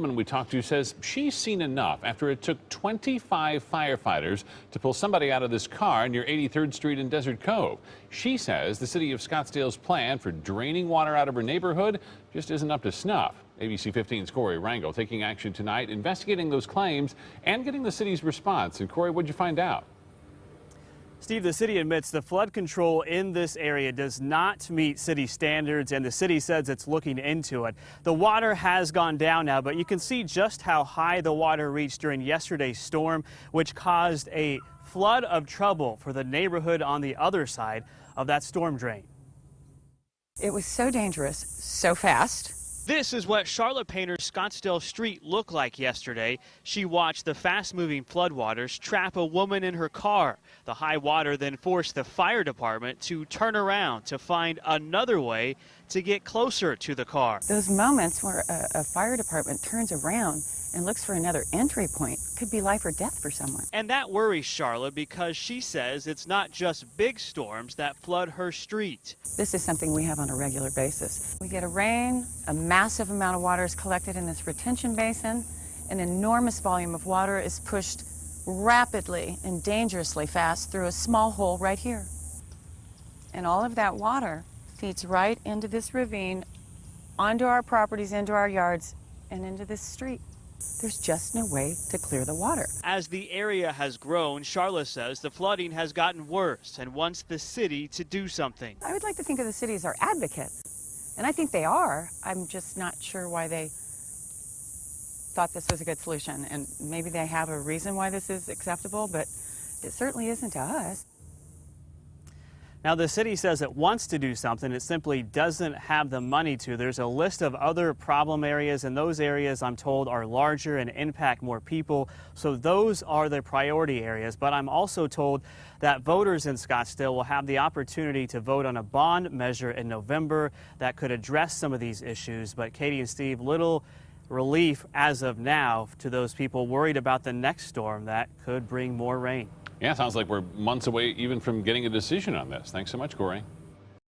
woman we talked to says she's seen enough after it took 25 firefighters to pull somebody out of this car near 83rd Street in Desert Cove. She says the city of Scottsdale's plan for draining water out of her neighborhood just isn't up to snuff. ABC 15's Corey Rangel taking action tonight, investigating those claims and getting the city's response. And Corey, what'd you find out? Steve, the city admits the flood control in this area does not meet city standards, and the city says it's looking into it. The water has gone down now, but you can see just how high the water reached during yesterday's storm, which caused a flood of trouble for the neighborhood on the other side of that storm drain. It was so dangerous, so fast. This is what Charlotte Painter's Scottsdale Street looked like yesterday. She watched the fast-moving floodwaters trap a woman in her car. The high water then forced the fire department to turn around to find another way to get closer to the car. Those moments where a fire department turns around and looks for another entry point could be life or death for someone. And that worries Charlotte because she says it's not just big storms that flood her street. This is something we have on a regular basis. We get a rain, a massive amount of water is collected in this retention basin, an enormous volume of water is pushed rapidly and dangerously fast through a small hole right here. And all of that water feeds right into this ravine, onto our properties, into our yards, and into this street. There's just no way to clear the water. As the area has grown, Charlotte says the flooding has gotten worse and wants the city to do something. I would like to think of the city as our advocates, and I think they are. I'm just not sure why they thought this was a good solution, and maybe they have a reason why this is acceptable, but it certainly isn't to us. Now, the city says it wants to do something. It simply doesn't have the money to. There's a list of other problem areas, and those areas, I'm told, are larger and impact more people. So those are the priority areas. But I'm also told that voters in Scottsdale will have the opportunity to vote on a bond measure in November that could address some of these issues. But Katie and Steve, little relief as of now to those people worried about the next storm that could bring more rain. Yeah, sounds like we're months away even from getting a decision on this. Thanks so much, Corey.